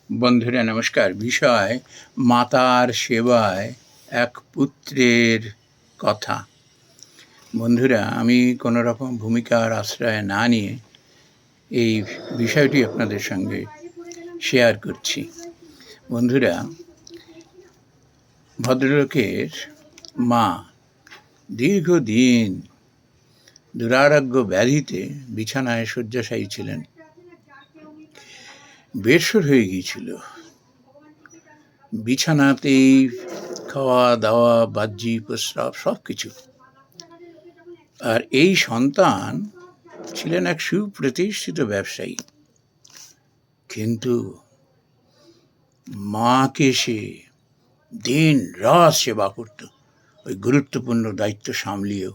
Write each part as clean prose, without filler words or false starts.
বন্ধুরা নমস্কার। বিষয় মাতার সেবায় এক পুত্রের কথা। বন্ধুরা, আমি কোনো রকম ভূমিকার আশ্রয় না নিয়ে এই বিষয়টি আপনাদের সঙ্গে শেয়ার করছি। বন্ধুরা, ভদ্রলোকের মা দীর্ঘদিন দুরারোগ্য ব্যাধিতে বিছানায় শয্যাশায়ী ছিলেন। বেরসর হয়ে গিয়েছিল। বিছানাতেই খাওয়া দাওয়া, বাহ্যি প্রস্রাব সব কিছু। আর এই সন্তান ছিলেন এক সুপ্রতিষ্ঠিত ব্যবসায়ী, কিন্তু মাকে সে দিন রাত সেবা করত, ওই গুরুত্বপূর্ণ দায়িত্ব সামলিয়েও।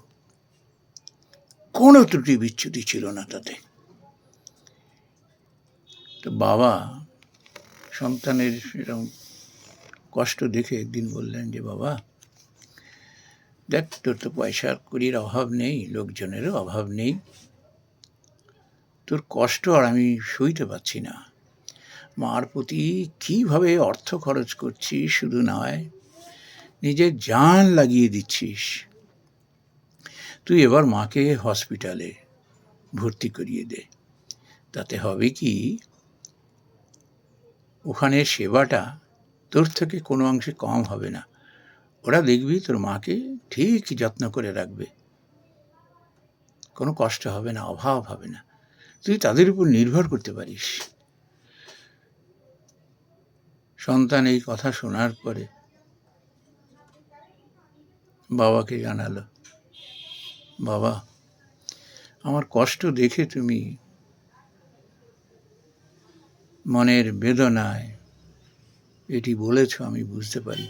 কোনো ত্রুটি বিচ্যুতি ছিল না তাতে। তো বাবা সন্তানের এরকম কষ্ট দেখে একদিন বললেন যে, বাবা দেখ, তোর তো পয়সার কড়ির অভাব নেই, লোকজনেরও অভাব নেই, তোর কষ্ট আর আমি সইতে পারছি না। মার প্রতি কীভাবে অর্থ খরচ করছিস, শুধু নয় নিজের জান লাগিয়ে দিচ্ছিস। তুই এবার মাকে হসপিটালে ভর্তি করিয়ে দে। তাতে হবে কি, ওখানে সেবাটা তোর থেকে কোনো অংশে কম হবে না। ওরা দেখবি তোর মাকে ঠিক যত্ন করে রাখবে, কোনো কষ্ট হবে না, অভাব হবে না, তুই তাদের উপর নির্ভর করতে পারিস। সন্তান এই কথা শোনার পরে বাবাকে জানালো, বাবা আমার কষ্ট দেখে তুমি মনের বেদনায় এটি বলেছ, আমি বুঝতে পারি,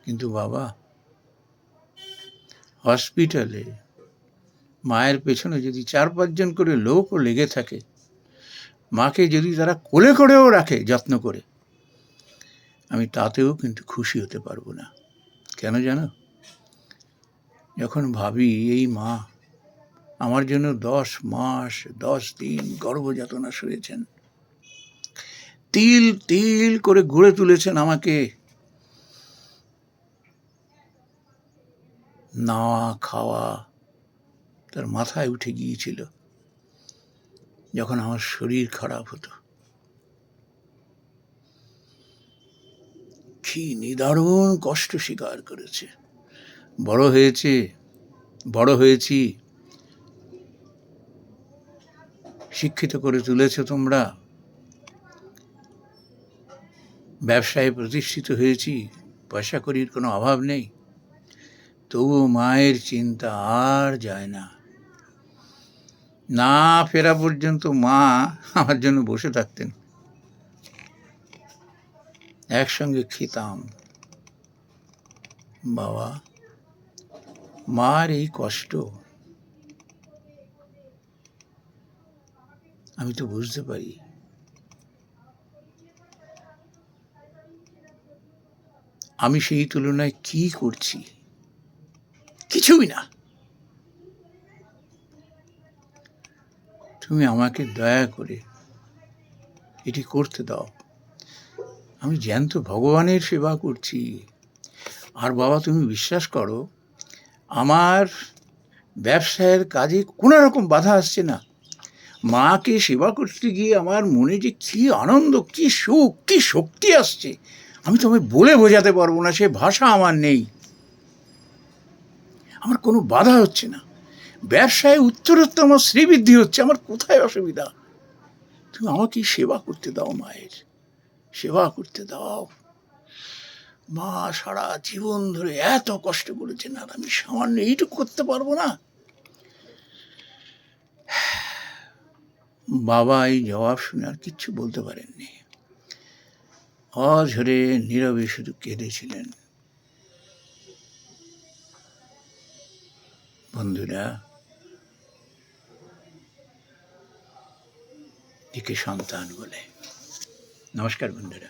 কিন্তু বাবা হসপিটালে মায়ের পেছনে যদি 4-5 জন করে লোকও লেগে থাকে, মাকে যদি তারা কোলে করেও রাখে যত্ন করে, আমি তাতেও কিন্তু খুশি হতে পারবো না। কেন জানো? যখন ভাবি এই মা আমার জন্য 10 মাস 10 দিন গর্ভযাতনা সয়েছেন, তিল তিল করে গড়ে তুলেছেন আমাকে, নাওয়া খাওয়া তার মাথায় উঠে গিয়েছিল যখন আমার শরীর খারাপ হতো। কি নিদারুণ কষ্ট স্বীকার করেছে। বড় হয়েছি, শিক্ষিত করে তুলেছ তোমরা, ব্যবসায় প্রতিষ্ঠিত হয়েছি, পয়সা কড়ির কোনো অভাব নেই, তবুও মায়ের চিন্তা আর যায় না। না ফেরা পর্যন্ত মা আমার জন্য বসে থাকতেন, একসঙ্গে খেতাম। বাবা, মার এই কষ্ট আমি তো বুঝতে পারি। আমি সেই তুলনায় কি করছি? কিছুই না। তুমি আমাকে দয়া করে এটি করতে দাও। আমি জ্যান্ত ভগবানের সেবা করছি। আর বাবা, তুমি বিশ্বাস করো, আমার ব্যবসায়ের কাজে কোনো রকম বাধা আসছে না। মাকে সেবা করতে গিয়ে আমার মনে যে কী আনন্দ, কী সুখ, কী শক্তি আসছে, আমি তোমায় বলে বোঝাতে পারবো না, সে ভাষা আমার নেই। আমার কোনো বাধা হচ্ছে না, ব্যবসায় উত্তরোত্তর আমার শ্রীবৃদ্ধি হচ্ছে, আমার কোথায় অসুবিধা? তুমি আমাকে সেবা করতে দাও, মায়ের সেবা করতে দাও। মা সারা জীবন ধরে এত কষ্ট করেছেন, আর আমি সামান্য এইটুকু করতে পারবো না? বাবা এই জবাব শুনে আর কিচ্ছু বলতে পারেননি। অঝরে নীরবে শুধু কেঁদেছিলেন। বন্ধুরা, একে সন্তান বলে। নমস্কার বন্ধুরা।